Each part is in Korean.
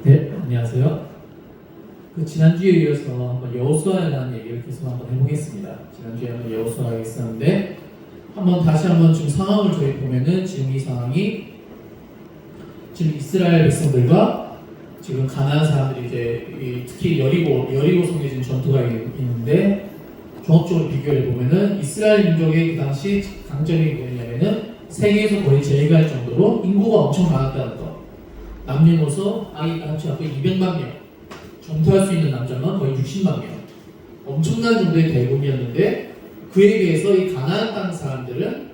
네, 안녕하세요. 지난주에 이어서 한번 여호수아에 대한 얘기를 계속 한번 해보겠습니다. 지난주에 한번 여호수아가 있었는데 다시 한번 지금 상황을 저희 보면은 지금 이 상황이 지금 이스라엘 백성들과 지금 가나안 사람들이 이제 특히 여리고 성에 지금 전투가 있는데 종합적으로 비교해 보면은 이스라엘 민족의 그 당시 강점이 뭐냐면은 세계에서 거의 제일갈 정도로 인구가 엄청 많았다는 거. 남녀노소 아이가 합쳐 200만 명, 전투할 수 있는 남자만 거의 60만 명. 엄청난 정도의 대군이었는데 그에 비해서 이 가나안 땅 사람들은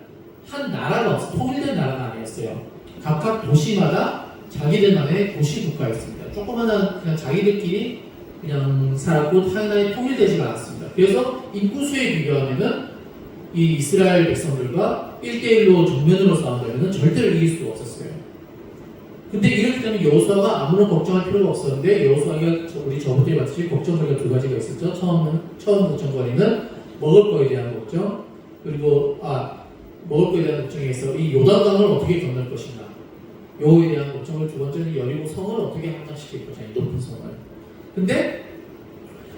한 나라가 없어, 통일된 나라가 아니었어요. 각각 도시마다 자기들만의 도시 국가였습니다. 조그마한 그냥 자기들끼리 그냥 살았고 하나에 통일되지가 않았습니다. 그래서 인구수에 비교하면은 이 이스라엘 백성들과 1대1로 정면으로 싸운다면 절대로 이길 수가 없었어요. 근데 이렇게 되면 여호수아가 아무런 걱정할 필요가 없었는데 여호수아가 우리 저번에 봤듯이 걱정거리가 두 가지가 있었죠. 처음 걱정거리는 먹을 거에 대한 걱정, 그리고 먹을 거에 대한 걱정에서 이 요단강을 어떻게 건널 것인가, 요거에 대한 걱정을, 두 번째는 여리고 성을 어떻게 함락시킬 것이냐, 이 높은 성을. 근데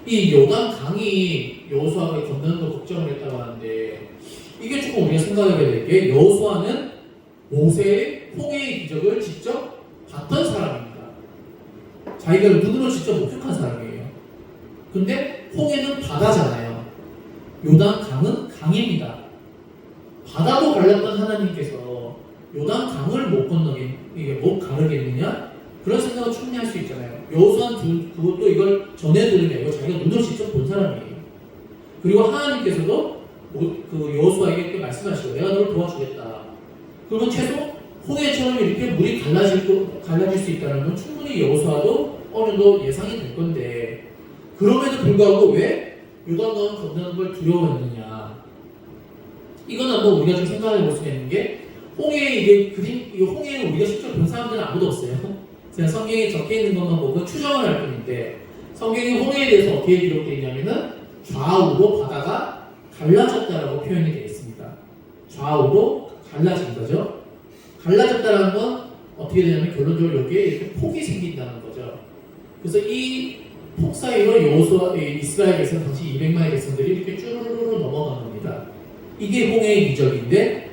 이 요단강이 여호수아가 건너는 걸 걱정을 했다고 하는데 이게 조금 우리가 생각하게 될 게 여호수아는 모세의 홍해의 기적을 직접 봤던 사람입니다. 자기가 눈으로 직접 목격한 사람이에요. 근데 홍해는 바다잖아요. 요단강은 강입니다. 바다도 갈랐던 하나님께서 요단강을 못 가르겠느냐? 그런 생각을 충분히 할 수 있잖아요. 여호수아는 그것도 이걸 전해 들은 게 아니고 자기가 눈으로 직접 본 사람이에요. 그리고 하나님께서도 그 여호수아에게 말씀하시고 내가 너를 도와주겠다. 그러면 최소 홍해처럼 이렇게 물이 갈라질 수 있다는 건 충분히 여호수아도 어느 정도 예상이 될 건데 그럼에도 불구하고 왜 요단강을 건너는 걸 두려워했느냐? 이건 한번 우리가 좀 생각해 볼 수 있는 게 이 홍해는 우리가 직접 본 사람들은 아무도 없어요. 그냥 성경에 적혀 있는 것만 보고 추정을 할 뿐인데 성경이 홍해에 대해서 어떻게 기록되어 있냐면은 좌우로 바다가 갈라졌다라고 표현이 되어 있습니다. 좌우로 갈라진 거죠. 갈라졌다는 건 어떻게 되냐면 결론적으로 여기에 이렇게 폭이 생긴다는 거죠. 그래서 이 폭 사이로 이스라엘 백성 당시 200만의 백성들이 이렇게 쭈루루루 넘어간 겁니다. 이게 홍해의 이적인데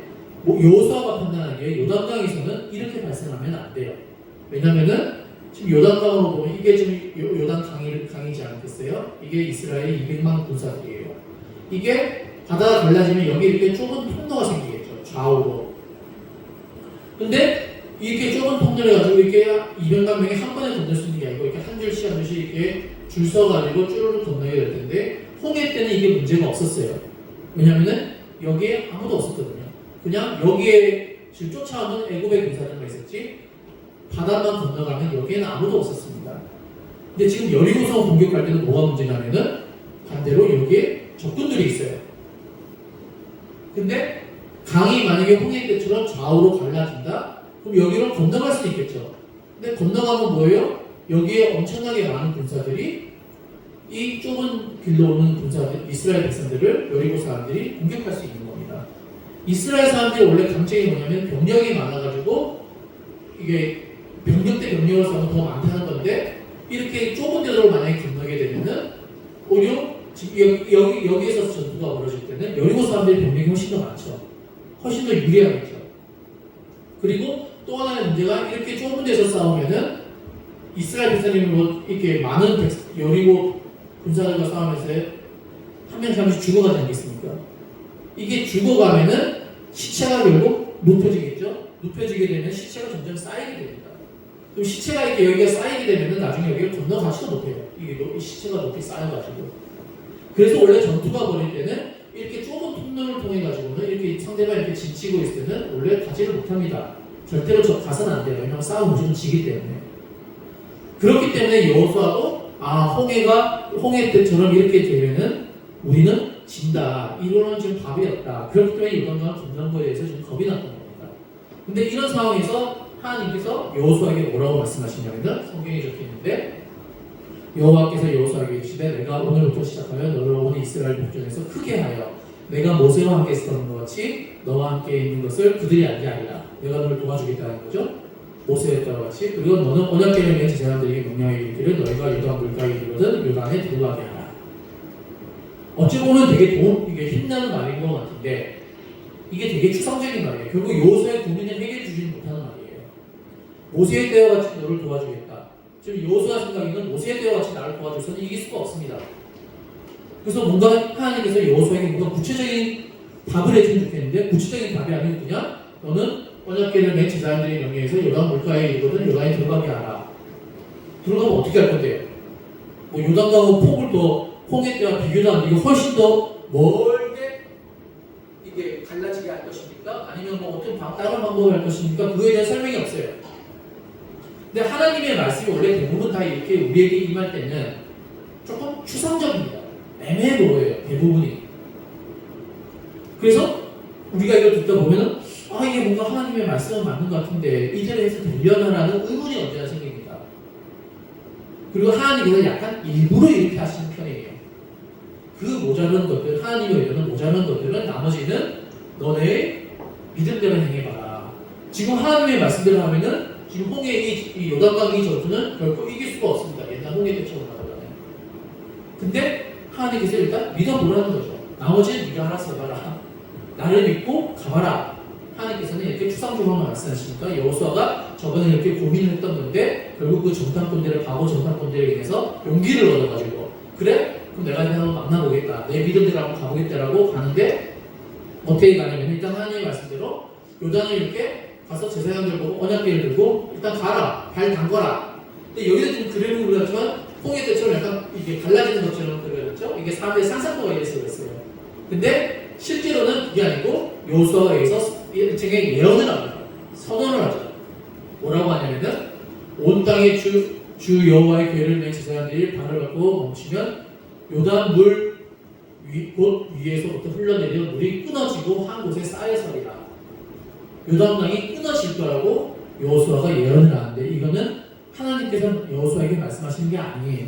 여호수아가 판단한 게 요단강에서는 이렇게 발생하면 안 돼요. 왜냐면은 지금 요단강으로 보면 이게 지금 요단 강이지 않겠어요? 이게 이스라엘 200만 군사들이에요. 이게 바다가 갈라지면 여기 이렇게 좁은 통로가 생기겠죠. 좌우로. 근데 이렇게 좁은 통로를 가지고 이렇게 200만 명이 한 번에 건널 수 있는 게 아니고 이렇게 한 줄씩 한 줄씩 이렇게 줄 서가지고 쭈르륵 건너게 될 텐데 홍해 때는 이게 문제가 없었어요. 왜냐면은 여기에 아무도 없었거든요. 그냥 여기에 지금 쫓아오는 애굽의 군사들만 있었지 바다만 건너가면 여기에는 아무도 없었습니다. 근데 지금 여리고성 공격할 때는 뭐가 문제냐면은 반대로 여기에 적군들이 있어요. 근데 강이 만약에 홍해 때처럼 좌우로 갈라진다? 그럼 여기로 건너갈 수도 있겠죠. 근데 건너가면 뭐예요? 여기에 엄청나게 많은 군사들이 이 좁은 길로 오는 군사들, 이스라엘 백성들을 여리고 사람들이 공격할 수 있는 겁니다. 이스라엘 사람들이 원래 강점이 뭐냐면 병력이 많아가지고 이게 병력 대 병력을 싸우면 더 많다는 건데 이렇게 좁은 데로 만약에 건너게 되면은 오히려 여기에서 전투가 벌어질 때는 여리고 사람들의 병력이 훨씬 더 많죠. 훨씬 더 유리하겠죠. 그리고 또 하나의 문제가 이렇게 좁은 데서 싸우면은 이스라엘 백성님으로 이렇게 많은 여리고 군사들과 싸우면서 한 명씩 한 명씩 죽어가지 않겠습니까? 이게 죽어가면은 시체가 결국 높여지겠죠? 높여지게 되면 시체가 점점 쌓이게 됩니다. 그럼 시체가 이렇게 여기가 쌓이게 되면은 나중에 여기가 건너가지도 못해요. 이 시체가 높이 쌓여가지고. 그래서 원래 전투가 벌일 때는 이렇게 좁은 통로를 통해 가지고는 이렇게 상대가 이렇게 지치고 있을 때는 원래 가지를 못합니다. 절대로 가서는 안 돼요. 왜냐하면 싸우면 무조건 지기 때문에. 그렇기 때문에 여호수아도 홍해 때처럼 이렇게 되면은 우리는 진다. 이거는 지금 답이 없다. 그렇기 때문에 요단강을 건너는 거에 대해서 지금 겁이 났던 겁니다. 근데 이런 상황에서 하나님께서 여호수아에게 뭐라고 말씀하시냐면 성경에 적혀 있는데 여호와께서 여호수아에게 이르시되 내가 오늘부터 시작하여 너를 온 이스라엘 복중에서 크게 하여 내가 모세와 함께 있었던 것 같이 너와 함께 있는 것을 그들이 알게 하리라. 내가 너를 도와주겠다는 거죠. 모세에 따라 같이. 그리고 너는 언약궤를 맨 제사장들에게 명령하여 이르기를 너희가 요단 물가에 이르거든 요단에 들어가게 하라. 어찌 보면 되게 이게 힘나는 말인 것 같은데 이게 되게 추상적인 말이에요. 결국 여호수아의 고민을 해결해 주지는 못하는 말이에요. 모세의 때와 같이 너를 도와주겠다. 지금 여호수아 생각에는 모세의 때와 같이 나를 도와줘서는 이길 수가 없습니다. 그래서 뭔가 하나님께서 여호수아에게 뭔가 구체적인 답을 해주면 좋겠는데 구체적인 답이 아니고 그냥 너는 언약궤를 맨 제사장들의 명예에서 요단 물가에 이르거든 요단에 들어가게 하라. 들어가면 어떻게 할 건데? 뭐 요단강은 폭을 더 홍해 때와 비교도 안 되고 훨씬 더 멀게 이게 갈라지게 할 것입니까? 아니면 뭐 어떤 다른 방법을 할 것입니까? 그거에 대한 설명이 없어요. 근데 하나님의 말씀이 원래 대부분 다 이렇게 우리에게 임할 때는 조금 추상적입니다. 애매모호해요. 대부분이. 그래서 우리가 이걸 듣다 보면은 이게 뭔가 하나님의 말씀은 맞는 것 같은데 이대로 해서 되려나라는 의문이 언제나 생깁니다. 그리고 하나님께서 약간 일부러 이렇게 하시는 편이에요. 그 모자란 것들, 하나님의 의견은 모자란 것들은 나머지는 너네의 믿음대로 행해봐라. 지금 하나님의 말씀대로 하면은 지금 홍해의 이 요단강의 전투는 결코 이길 수가 없습니다. 옛날 홍해 때처럼 나가면. 근데 하나님께서 일단 믿어보라는 거죠. 나머지는 네가 알아서 해봐라. 나를 믿고 가봐라. 하나님께서는 이렇게 추상적으로 말씀하시니까 여호수아가 저번에 이렇게 고민을 했던 건데 결국 그 정탐꾼들의 바보 정탐꾼들에 인해서 용기를 얻어가지고 그래? 그럼 내가 한번 만나보겠다. 내 믿음대로 한번 가보겠다라고 가는데 어떻게 가냐면 일단 하나님의 말씀대로 요단을 이렇게 가서 제사장들 보고 언약궤를 들고 일단 가라. 발 담궈라. 근데 여기서 좀 그림을 그렸지만 홍해 때처럼 약간 이게 갈라지는 것처럼 그렸죠. 이게 사람들의 상상도가 이래서 그랬어요. 근데 실제로는 그게 아니고 여호수아가 여기서 일종의 예언을 합니다. 선언을 하죠. 뭐라고 하냐면은 온 땅의 주 여호와의 궤를 맨 제사장들이 발을 받고 멈추면 요단 물 곧 위에서부터 흘러내리는 물이 끊어지고 한 곳에 쌓여서리라. 요단강이 끊어질 거라고 여호수아가 예언을 하는데 이거는 하나님께서 여호수아에게 말씀하시는 게 아니에요.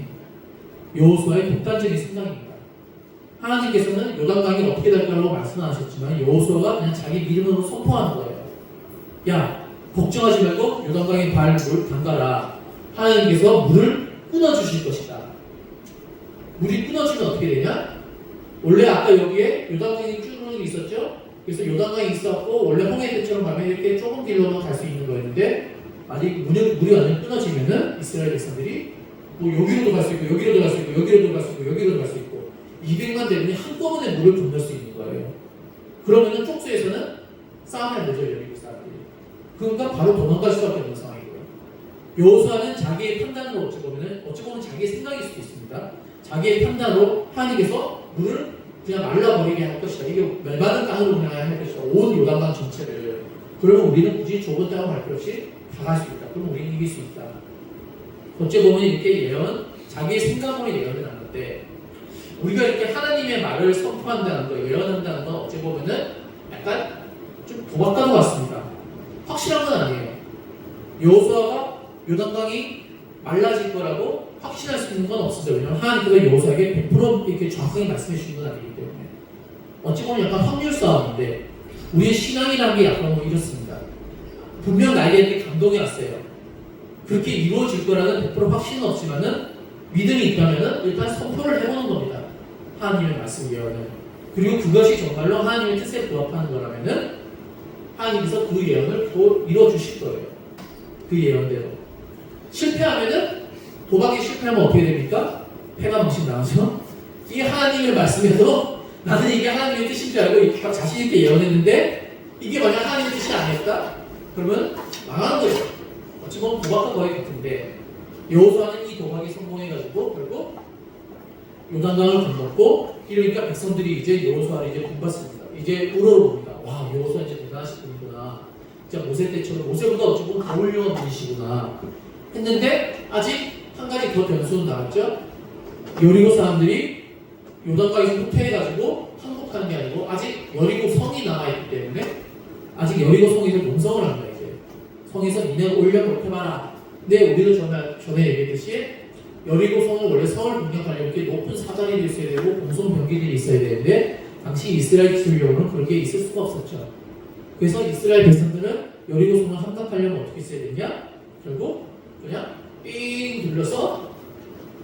여호수아의 독단적인 생각입니다. 하나님께서는 요단강이 어떻게 될 거라고 말씀하셨지만 여호수아가 그냥 자기 믿음으로 선포하는 거예요. 야, 걱정하지 말고 요단강에 발을 담가라. 하나님께서 물을 끊어주실 것이다. 물이 끊어지면 어떻게 되냐? 원래 아까 여기에 요단강이 쭉 있었죠? 그래서 요단강이 있었고 원래 홍해 때처럼 가면 이렇게 좁은 길로만 갈 수 있는 거였는데 아직 물이 완전히 끊어지면은 이스라엘 백성들이 뭐 여기로도 갈 수 있고 여기로도 갈 수 있고 여기로도 갈 수 있고 여기로도 갈 수 있고 200만 대군이 한꺼번에 물을 건널 수 있는 거예요. 그러면은 쪽수에서는 싸움이 안 되죠, 여리고 사람들이. 그러니까 바로 도망갈 수밖에 없는 상황이고요. 여호수아는 자기의 판단으로 어찌 보면 자기의 생각일 수도 있습니다. 자기의 판단으로 하나님께서 물을 그냥 말라버리게 할 것이다. 이게 멸망의 땅으로 그냥 할 것이다. 온 요단강 전체를. 그러면 우리는 굳이 좁은 땅을 갈 필요 없이 다 갈 수 있다. 그럼 우리는 이길 수 있다. 어찌 보면 이렇게 자기의 생각으로 예언을 하는데 우리가 이렇게 하나님의 말을 선포한다는 거, 예언한다는 건 어찌 보면은 약간 좀 도박과도 같습니다. 확실한 건 아니에요. 여호수아가 요단강이 말라질 거라고 확신할 수 있는 건 없습니다. 왜냐하면 하나님께서 여호수아에게 100% 이렇게 정확하게 말씀해 주신 건 아니기 때문에 어찌 보면 약간 확률 싸움인데 우리의 신앙이라는 게 약간 뭐 이렇습니다. 분명 나에게 이렇게 감동이 왔어요. 그렇게 이루어질 거라는 100% 확신은 없지만은 믿음이 있다면은 일단 선포를 해보는 겁니다. 하나님의 말씀 예언을. 그리고 그것이 정말로 하나님의 뜻에 부합하는 거라면은 하나님께서 그 예언을 또 이루어주실 거예요. 그 예언대로. 실패하면은 도박에 실패하면 어떻게 됩니까? 패가 망신 나가죠. 이게 하나님의 말씀에도 나는 이게 하나님의 뜻인 줄 알고 자신 있게 예언했는데 이게 만약 하나님의 뜻이 아니었다? 그러면 망하는 거예요. 어찌 보면 도박과 거의 같은데 여호수아는 이 도박이 성공해가지고 결국 요단강을 건넜고 이러니까 백성들이 이제 여호수아를 이제 본받습니다. 이제 우러러봅니다. 와, 여호수아 이제 대단하신 분이구나. 진짜 모세 때처럼 모세보다 어찌 보면 더 훌륭한 분이시구나 했는데 아직 한 가지 더 변수는 나왔죠. 여리고 사람들이 요단강에서 후퇴해가지고 항복하는 게 아니고 아직 여리고 성이 남아있기 때문에 아직 여리고 성에서 농성을 합니다. 이제 성에서 인을 올려 볼해봐라. 근데 우리도 전에 얘기했듯이 여리고 성은 원래 성을 공격하려면 이렇게 높은 사다리도 있어야 되고 공성 병기들이 있어야 되는데 당시 이스라엘 기술력으로는 그렇게 있을 수가 없었죠. 그래서 이스라엘 백성들은 여리고 성을 함락하려면 어떻게 있어야 되냐? 결국 그냥 삥 둘러서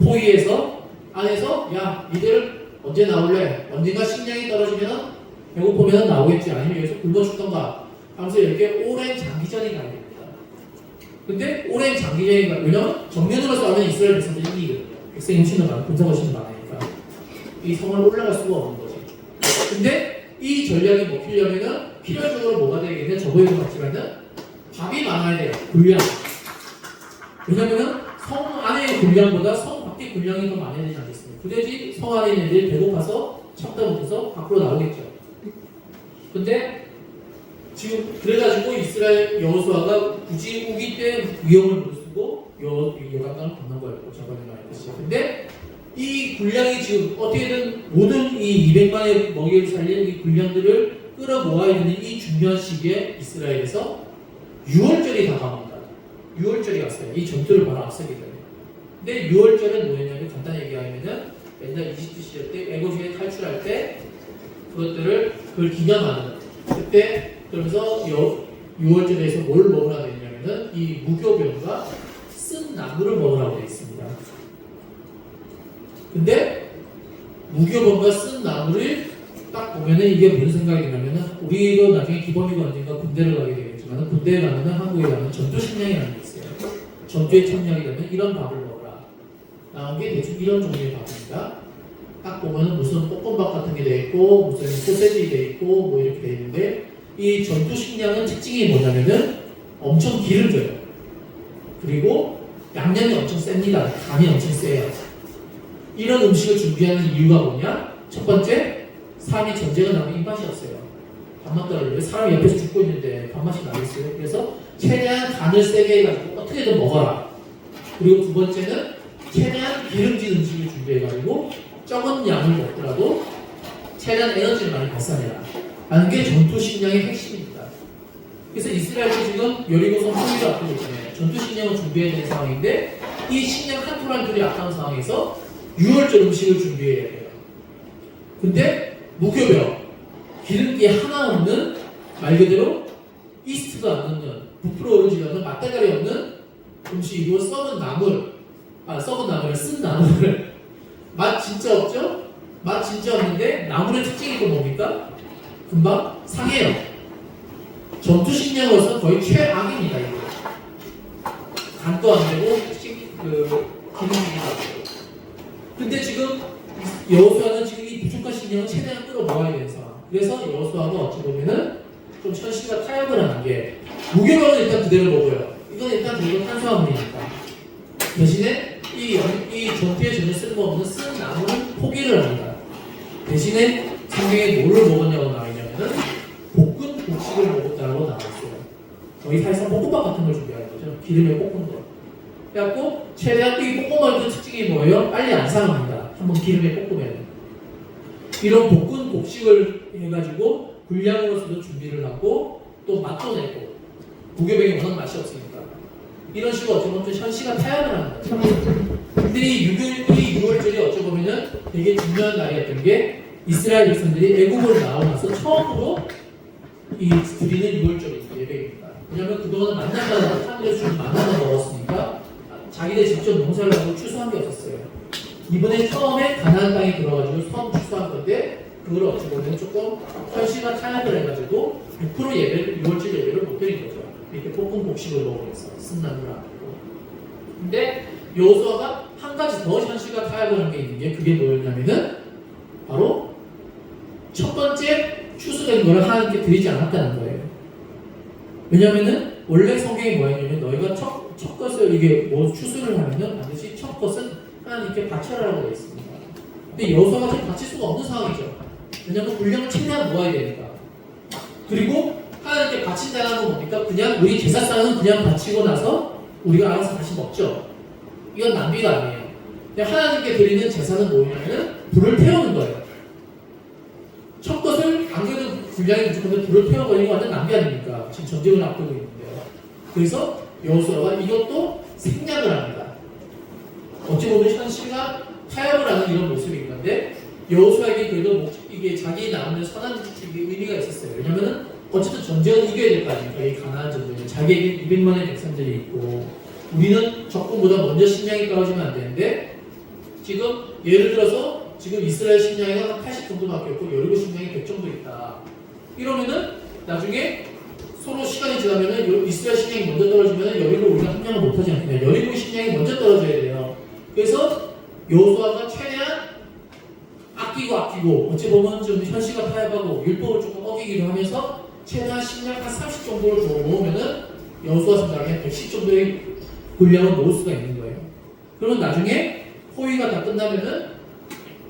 포위해서 안에서 야 니들 언제 나올래? 언젠가 식량이 떨어지면 배고프면 나오겠지. 아니면 여기서 굶어 죽던가 하면서 이렇게 오랜 장기전이 가야 됩니다. 근데 오랜 장기전이 가야 왜냐면 정면으로 싸우면 이스라엘 백성들이 이기거든요. 백성이 훨씬 더 많고 군사가 훨씬 더 많으니까 이 성을 올라갈 수가 없는 거지. 근데 이 전략이 먹히려면은 필연적으로 뭐가 되겠냐? 저보이는 것 같지만은 밥이 많아야 돼요. 분량. 왜냐면은 성 안의 분량보다 성 밖의 분량이 더 많아야 되지 않겠습니까? 그래야지 성 안에 있는 애들이 배고파서 참다 못해서 밖으로 나오겠죠. 근데 지금 그래가지고 이스라엘 여호수아가 굳이 우기 때 위험을 무릅쓰고 요단강을 건넌 거였고 저번에 말했듯이. 근데 이 군량이 지금 어떻게든 모든 이 200만의 먹이를 살릴 이 군량들을 끌어모아야 되는 이 중요한 시기에 이스라엘에서 6월절이 다가옵니다. 6월절이 왔어요. 이 전투를 바로 앞서게 돼요. 근데 6월절은 뭐였냐면 간단히 얘기하면은 옛날 이집트 시절 때 애굽에 탈출할 때 그걸 기념하는 그때 그러면서 6월절에서 뭘 먹으라 되냐면은 이 무교병과 쓴 나무를 먹으라고 되어 있습니다. 근데 무교병과 쓴 나무를 딱 보면은 이게 무슨 생각이 드냐면은 우리도 나중에 기범이가 언젠가 군대를 가게 되겠지만 군대에 가면은 한국에 가면 전투식량이라는 게 있어요. 전투의 청량이 되면 이런 밥을 먹어라. 나온 게 대충 이런 종류의 밥입니다. 딱 보면은 무슨 볶음밥 같은 게 돼 있고 무슨 소세지 돼 있고 뭐 이렇게 돼 있는데 이 전투식량은 특징이 뭐냐면은 엄청 기름져요. 그리고 양념이 엄청 셉니다. 간이 엄청 세요. 이런 음식을 준비하는 이유가 뭐냐? 첫 번째, 사람이 전쟁을 나면 입맛이 없어요. 밥맛 떨어져요. 사람이 옆에서 죽고 있는데 밥맛이 나겠어요. 그래서 최대한 간을 세게 해가지고 어떻게든 먹어라. 그리고 두 번째는 최대한 기름진 음식을 준비해가지고 적은 양을 먹더라도 최대한 에너지를 많이 발산해라. 라는 게 전투식량의 핵심입니다. 그래서 이스라엘도 지금 여리고성 승리를 앞두고 있잖아요. 전투식량을 준비해야 되는 상황인데 이 식량 한 톨 한 톨이 아까운 상황에서 6월절 음식을 준비해야 돼요. 근데 무교병, 기름기 하나 없는 말 그대로 이스트도 안 넣는, 부풀어 오르지 않는 맛대가리 없는 음식이고 썩은 나물, 쓴 나물을 맛 진짜 없죠? 맛 진짜 없는데 나물의 특징이 또 뭡니까? 금방 상해요. 전투식량으로서 거의 최악입니다. 이거. 간도 안 되고 기름기도 안 되고. 근데 지금 여호수아는 지금 이 부족한 식량을 최대한 끌어모아야 되는 상황. 그래서 여호수아가 어찌 보면은 좀 현실과 타협을 하는 게 무교병은 일단 그대로 먹어요. 이건 일단 그리고 탄수화물이니까. 대신에 이 전투에 전혀 쓸모없는 쓴 나무는 포기를 합니다. 대신에 성경에 뭐를 먹었냐고 나와 있냐면은 볶은 곡식을 먹었다고 나와 있어요. 거의 사실상 볶음밥 같은 걸 준비하는 거죠. 기름에 볶은 거. 그래갖고 최대한 이 볶음밥의 특징이 뭐예요? 빨리 안 상합니다. 한번 기름에 볶으면. 이런 볶은 곡식을 해가지고 분량으로서도 준비를 하고 또 맛도 내고 무교병이 워낙 맛이 없으니까 이런 식으로 어찌 보면 현시가 타협을 하는 거죠. 근데 이 6월절이 어찌 보면은 되게 중요한 날이었던 게 이스라엘 백성들이 애국을 나오고 나서 처음으로 이 드리는 6월절이 예배입니다. 왜냐하면 그동안 만나다가 사람들이 주는 만나다 먹었으니까 자기들 직접 농사를 하고 추수한 게 없었어요. 이번에 처음에 가나안 땅에 들어가지고 처음 추수한 건데 그걸 어찌 보면 조금 현시가 타협을 해가지고 100% 예배를 6월절 예배를 못 드린 거죠. 이렇게 볶은 곡식을 먹으면서 쓴나물을 안 하고. 근데 여호수아가 한 가지 더 현실과 타협을 한 게 있는 게 그게 뭐였냐면은 바로 첫 번째 추수된 거를 하나님께 드리지 않았다는 거예요. 왜냐면은 원래 성경이 뭐였냐면 너희가 첫 것을 이게 뭐 추수를 하면은 반드시 첫 것은 하나님께 바쳐라라고 되어 있습니다. 근데 여호수아가 지금 바칠 수가 없는 상황이죠. 왜냐면 분량을 최대한 모아야 되니까. 그리고 하나님께 바친다는 건 뭡니까? 그냥 우리 제사상은 그냥 바치고 나서 우리가 알아서 다시 먹죠. 이건 낭비가 아니에요. 그냥 하나님께 드리는 제사는 뭐냐면 불을 태우는 거예요. 첫 것을 안 그래도 분량이 부족한데 불을 태워버리고 완전 낭비 아닙니까? 지금 전쟁을 앞두고 있는데요. 그래서 여호수아가 이것도 생략을 합니다. 어찌 보면 현실과 타협을 하는 이런 모습인 건데 여호수아에게 그래도 이게 자기 나오는 선한 의미가 있었어요. 왜냐면은 어쨌든 전쟁은 이겨야 될 거 아닙니까? 이 가나안 전쟁은 자기에게 200만의 백성들이 있고 우리는 적군보다 먼저 식량이 떨어지면 안 되는데 지금 예를 들어서 지금 이스라엘 식량이 한 80 정도밖에 없고 여리고 식량이 100 정도 있다. 이러면은 나중에 서로 시간이 지나면은 이스라엘 식량이 먼저 떨어지면은 여리고 우리가 함량을 못하지 않겠냐. 여리고 식량이 먼저 떨어져야 돼요. 그래서 여호수아가 최대한 아끼고 어찌 보면 좀 현실과 타협하고 율법을 조금 어기기도 하면서 최소한 식량 한 30 정도를 더 모으면은 여호수아 생각에 110 정도의 군량을 모을 수가 있는 거예요. 그러면 나중에 포위가 다 끝나면은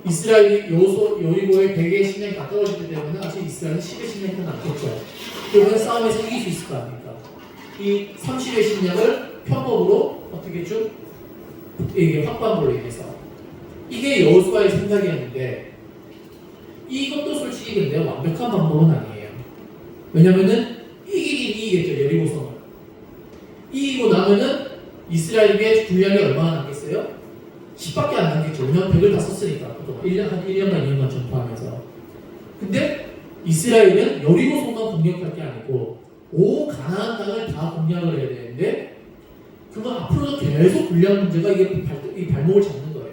이스라엘이 여리고의 100의 식량이 다 떨어지게 되면 아직 이스라엘은 10의 식량이 더 남겠죠. 그러면 싸움에서 이길 수 있을 거 아닙니까? 이 30의 식량을 편법으로 어떻게 좀 이게 확보함으로 인해서 이게 여호수아의 생각이었는데 이것도 솔직히 근데 완벽한 방법은 아니에요. 왜냐면은 이기긴 이기겠죠. 여리고성을 이기고 나면은 이스라엘의 분량이 얼마나 남겠어요? 10밖에 안 남겠죠. 왜냐면 100을 다 썼으니까 한 1년간 2년간 전투하면서. 근데 이스라엘은 여리고성만 공격할 게 아니고 온 가나안 땅을 다 공략을 해야 되는데 그건 앞으로도 계속 분량 문제가 이게 발목을 잡는 거예요.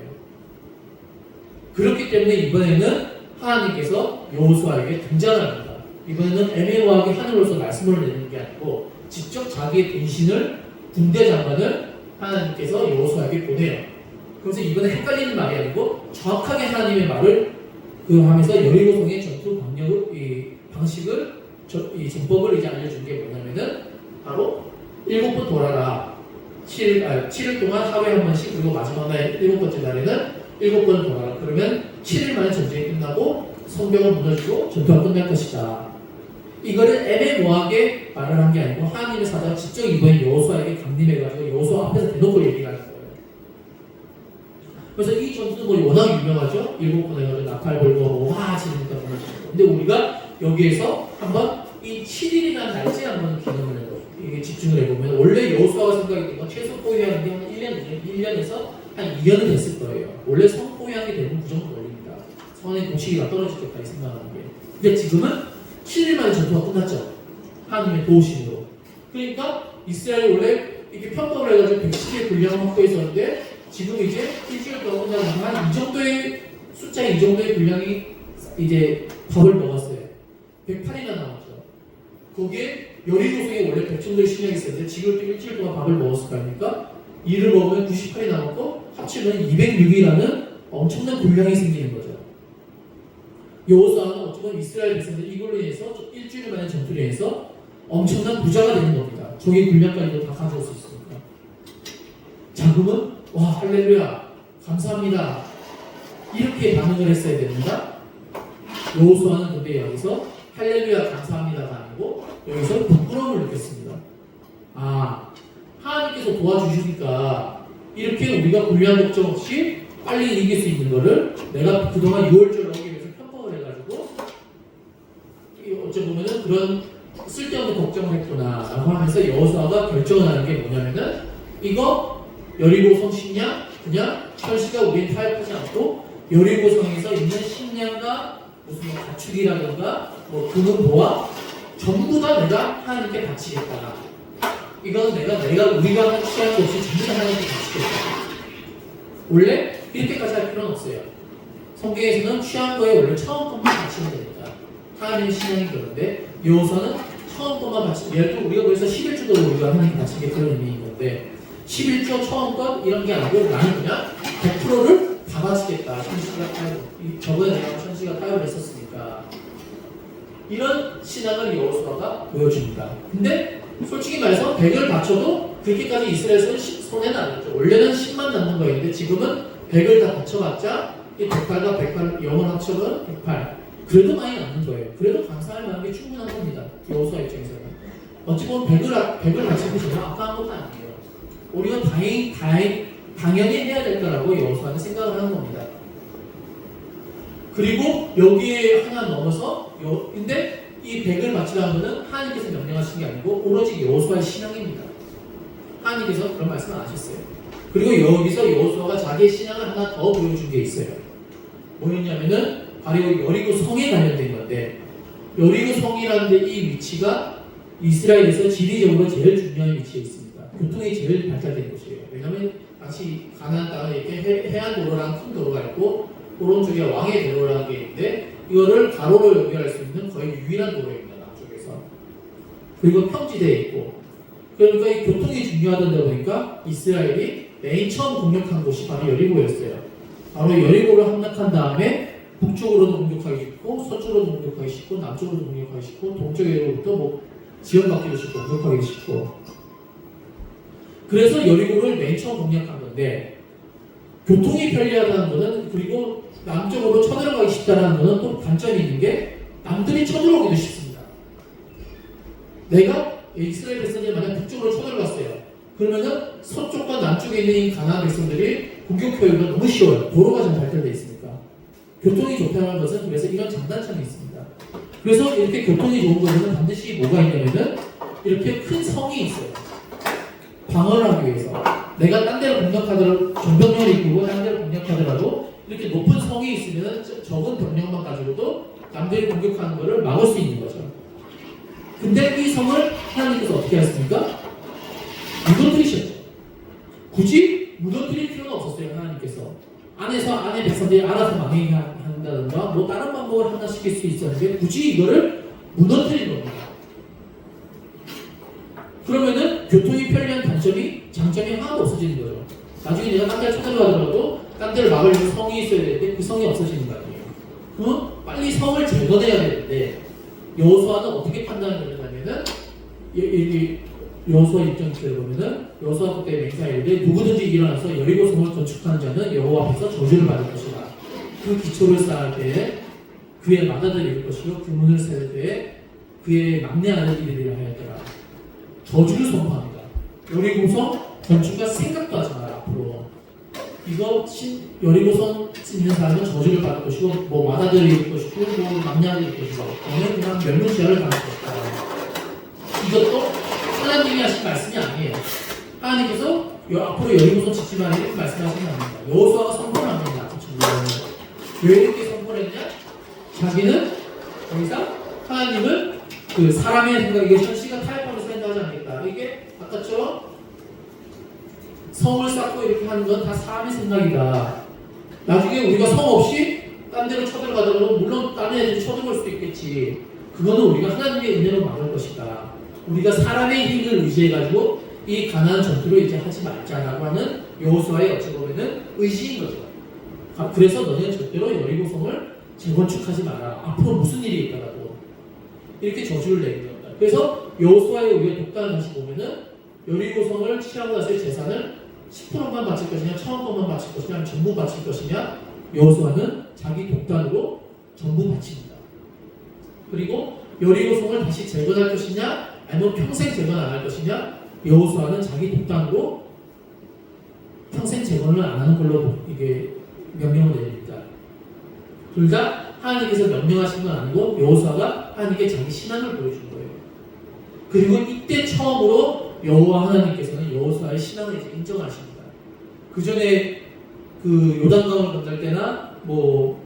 그렇기 때문에 이번에는 하나님께서 여호수아에게 등장을 합니다. 이번에는 애매모호하게 하늘로서 말씀을 내는 게 아니고 직접 자기의 분신을 군대 장관을 하나님께서 여호수아에게 보내요. 그래서 이번에 헷갈리는 말이 아니고 정확하게 하나님의 말을 하면서 여리고성의 전투 방식을 이 전법을 이제 알려준 게 뭐냐면은 바로 7번 돌아라. 7일 동안 하루에 한 번씩 그리고 마지막 날 7번째 날에는 7번 돌아라. 그러면 7일 만에 전쟁이 끝나고 성벽은 무너지고 전투가 끝날 것이다. 이거를 애매모호하게 말을 한 게 아니고 하나님의 사자가 직접 이번에 여호수아에게 강림해가지고 여호수아 앞에서 대놓고 얘기를 하는 거예요. 그래서 이 전투는 뭐 워낙 유명하죠. 7번 해가지고 나팔 불고 와 지르니까 무너지고. 근데 우리가 여기에서 한번 이 7일이라는 날짜에 한번 기념을 해보고 이게 집중을 해보면 원래 여호수아가 생각했던 건 최소 포위하는 게 한 1년에서 한 2년은 됐을 거예요. 원래 성 포위하는 게 대부분 그 정도 걸립니다. 성안의 공식이가 떨어지겠다 이 생각하는 게. 근데 지금은 7일 만에 전투가 끝났죠. 하나님의 도우심으로. 그러니까 이스라엘이 원래 이렇게 편법을 해가지고 110의 분량을 확보했었는데 지금 이제 일주일 동안 끝나고 한 이 정도의 숫자에 이 정도의 분량이 이제 밥을 먹었어요. 108이나 남았죠. 거기에 여리고성에 원래 100 정도의 식량이 있었는데 지금 또 일주일 동안 밥을 먹었을 거 아닙니까? 이를 먹으면 98이 남았고 합치면 206이라는 엄청난 분량이 생기는 거죠. 여호수아는 어쩌면 이스라엘 백성들 이걸로 인해서 일주일 만에 전투를 해서 엄청난 부자가 되는 겁니다. 저기 분량까지도 다 가져올 수 있으니까. 자금은 와 할렐루야 감사합니다 이렇게 반응을 했어야 됩니다. 여호수아는 근데 여기서 할렐루야 감사합니다가 아니고 여기서 부끄러움을 느꼈습니다. 아 하나님께서 도와주시니까 이렇게 우리가 불리한 걱정 없이 빨리 이길 수 있는 거를 내가 그동안 6월절 하기 위해서 편법을 해가지고 어찌 보면은 그런 쓸데없는 걱정을 했구나 라고 하면서 여호수아가 결정을 하는 게 뭐냐면은 이거 여리고성 식량 그냥 철시가 우리는 타협하지 않고 여리고성에서 있는 식량과 무슨 뭐 가축이라든가 뭐 금은 보화 전부 다 내가 하나님께 바치겠다. 이건 우리가 취한 것 없이 전부 다 하나님께 바치겠다. 원래 이렇게까지 할 필요는 없어요. 성경에서는 취한 거에 원래 처음 것만 바치면 됩니다. 하나님의 신앙이 그런데 여호수아는 처음 것만 바치면 예를 들어 우리가 그래서 11조도 우리가 하나님께 바친 게 그런 의미인 건데 11조 처음 것 이런 게 아니고 나는 그냥 100%를 다 바치겠다. 천시가 타협 저번에 내가 천시가 타협을 했었으니까 이런 신앙을 여호수아가 보여줍니다. 근데 솔직히 말해서 100을 바쳐도 그렇게까지 이스라엘 손해는 안 났죠. 원래는 10만 남는 거였는데 지금은 100을 다 바쳐봤자 이 108과 108 영원 합쳐는 108 그래도 많이 남는 거예요. 그래도 감사할 만한 게 충분한 겁니다. 여호수아 입장에서는 어찌 보면 100을 바치고 전혀 아까운 것도 아니에요. 우리가 당연히 해야 될 거라고 여호수아는 생각을 하는 겁니다. 그리고 여기에 하나 넘어서 근데 이 100을 바치라는 것은 하나님께서 명령하신 게 아니고 오로지 여호수아의 신앙입니다. 하나님께서 그런 말씀을 안 하셨어요. 그리고 여기서 여호수아가 자기의 신앙을 하나 더 보여준 게 있어요. 뭐였냐면은 바로 여리고 성에 관련된 건데 여리고 성이라는 데 이 위치가 이스라엘에서 지리적으로 제일 중요한 위치에 있습니다. 교통이 제일 발달된 곳이에요. 왜냐하면 당시 가나안 땅에 이렇게 해안 도로랑 큰 도로가 있고 오른쪽에 왕의 도로라는 게 있는데 이거를 가로로 연결할 수 있는 거의 유일한 도로입니다. 남쪽에서. 그리고 평지대에 있고 그러니까 이 교통이 중요하다 보니까 이스라엘이 맨 처음 공격한 곳이 바로 여리고였어요. 바로 여리고를 함락한 다음에 북쪽으로도 공격하기 쉽고 서쪽으로도 공격하기 쉽고 남쪽으로도 공격하기 쉽고 동쪽으로부터 뭐 지원받기도 쉽고 공격하기 쉽고 그래서 여리고를 맨 처음 공략한 건데 교통이 편리하다는 것은 그리고 남쪽으로 쳐들어가기 쉽다는 것은 또 단점이 있는 게 남들이 쳐들어오기도 쉽습니다. 내가 이스라엘 백성들이 만약 북쪽으로 쳐들어갔어요. 그러면은 서쪽과 남쪽에 있는 이 가나안 백성들이 공격 효율가 너무 쉬워요. 도로가 잘 발달되어 있으니까. 교통이 좋다는 것은 그래서 이런 장단점이 있습니다. 그래서 이렇게 교통이 좋은 것에는 반드시 뭐가 있냐면은 이렇게 큰 성이 있어요. 방어를 하기 위해서. 내가 딴 데로 공격하더라도 전병력을 이끌고 딴 데로 공격하더라도 이렇게 높은 성이 있으면 적은 병력만 가지고도 남들이 공격하는 것을 막을 수 있는 거죠. 근데 이 성을 하나님께서 어떻게 하셨습니까? 무너뜨리셨죠. 굳이 무너뜨릴 필요는 없었어요. 하나님께서 안에 백성들이 알아서 망하게 한다든가 뭐 다른 방법을 하나 시킬 수 있었는데 굳이 이거를 무너뜨린 겁니다. 그러면은 교통이 편리한 장점이 하나도 없어지는 거죠. 나중에 내가 딴 데를 쳐들어가더라도 딴 데를 막을 성이 있어야 되는데 그 성이 없어지는 거 아니에요. 그럼 빨리 성을 제거해야 되는데 여호수아는 어떻게 판단을 했냐면은 여호수아 입장에서 보면은 여호수아 그때 맹세하여 이르되 누구든지 일어나서 여리고 성을 건축하는 자는 여호와 앞에서 저주를 받을 것이다. 그 기초를 쌓을 때에 그의 맏아들이 이룰 것이요 그 문을 세울 때에 그의 막내 아들이 이르리라 하였더라. 저주를 선포합니다. 여리고성 건축과 생각도 하지 마라. 앞으로 이거 여리고성 있는 사람은 저주를 받을 것이고 뭐 맏아들이 이룰 것이고 뭐 막내 아들이 이룰 것이고 너는 그냥 멸망지하를 받을 것이다. 이것도 하나님이 하신 말씀이 아니에요. 하나님께서 앞으로 여리고성 짓지 마라 이렇게 말씀하시는 게 아닙니다. 여호수아가 선포를 한 겁니다. 왜 이렇게 선포를 했냐? 자기는 더 이상 하나님은 그 사람의 생각, 이게 현시가 타협하면서 생각하지 않겠다. 이게 아까처럼 성을 쌓고 이렇게 하는 건 다 사람의 생각이다. 나중에 우리가 성 없이 딴 데로 쳐들어가더라도 물론 다른 애들이 쳐들어올 수도 있겠지. 그거는 우리가 하나님의 은혜로 막을 것이다. 우리가 사람의 힘을 의지해가지고 이 가나안 전투를 이제 하지 말자라고 하는 여호수아의 어찌 보면은 의지인 거죠. 그래서 너는 절대로 여리고성을 재건축하지 마라. 앞으로 무슨 일이 있더라도 이렇게 저주를 내린 겁니다. 그래서 여호수아의 우리가 독단을 다시 보면은 여리고성을 취하고 나서의 재산을 10%만 바칠 것이냐, 1,000원만 바칠 것이냐, 전부 바칠 것이냐, 여호수아는 자기 독단으로 전부 바칩니다. 그리고 여리고성을 다시 재건할 것이냐, 아니면 평생 재건 안 할 것이냐, 여호수아는 자기 독단으로 평생 재건을 안 하는 걸로 이게 명령을 내립니다. 둘 다 하나님께서 명령하신 건 아니고 여호수아가 하나님께 자기 신앙을 보여준 거예요. 그리고 이때 처음으로 여호와 하나님께서는 여호수아의 신앙을 이제 인정하십니다. 그 전에 그 요단강을 건널 때나 뭐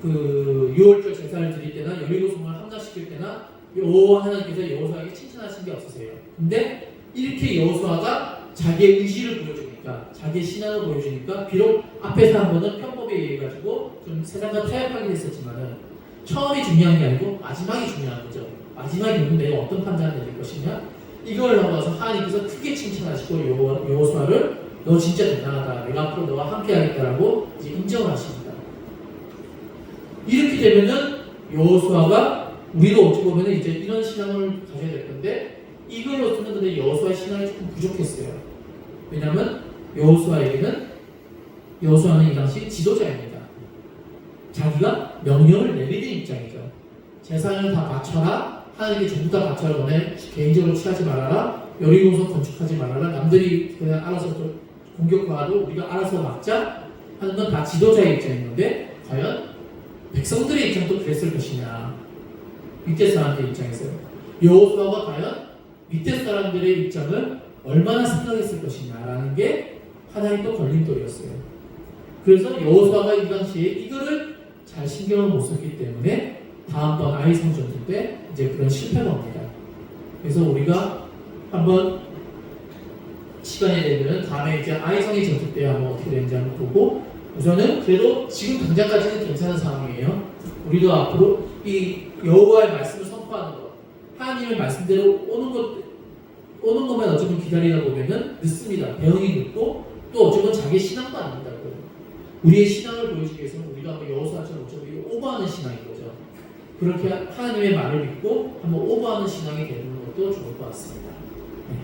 그 6월절 제사를 드릴 때나 여리고성을 함락시킬 때나 여호와 하나님께서 여호수아에게 칭찬하신 게 없으세요. 근데 이렇게 여호수아가 자기의 의지를 보여주니까, 자기의 신앙을 보여주니까, 비록 앞에서 한 번은 편법에 의해 가지고 좀 세상과 타협하긴 했었지만은 처음이 중요한 게 아니고 마지막이 중요한 거죠. 마지막에 내가 어떤 판단을 내릴 것이냐, 이걸 넘어서 하나님께서 크게 칭찬하시고 여호수아를 너 진짜 대단하다, 내가 앞으로 너와 함께하겠다라고 이제 인정하십니다. 이렇게 되면은 여호수아가 우리도 어찌 보면은 이제 이런 신앙을 가져야 될 건데 이걸로서는 근데 여호수아의 신앙이 조금 부족했어요. 왜냐하면 여호수아는 이 당시 지도자입니다. 자기가 명령을 내리는 입장이죠. 재산을 다 바쳐라, 하나님께 전부 다 바쳐라, 너네 개인적으로 취하지 말아라, 여리고성 건축하지 말아라, 남들이 그냥 알아서 공격하도 우리가 알아서 막자 하는 건 다 지도자의 입장인 건데 과연 백성들의 입장도 그랬을 것이냐, 밑에 사람들의 입장에서요. 여호수아가 과연 밑에 사람들의 입장을 얼마나 생각했을 것이냐라는 게 하나의 또 걸림돌이었어요. 그래서 여호수아가 이 당시에 이거를 잘 신경을 못 썼기 때문에 다음번 아이성 전투 때 이제 그런 실패가 옵니다. 그래서 우리가 한번 시간이 되면 다음에 이제 아이성의 전투 때 한번 어떻게 되는지 한번 보고, 우선은 그래도 지금 당장까지는 괜찮은 상황이에요. 우리도 앞으로 이 여호와의 말씀을 선포하는 것, 하나님의 말씀대로 오는 것만 어쩌면 기다리다 보면은 늦습니다. 대응이 늦고 또 어쩌면 자기 신앙도 안 된다고요. 우리의 신앙을 보여주기 위해서는 우리가 한번 여호수아처럼 어쩌면 오버하는 신앙인 거죠. 그렇게 하나님의 말을 믿고 한번 오버하는 신앙이 되는 것도 좋을 것 같습니다. 네.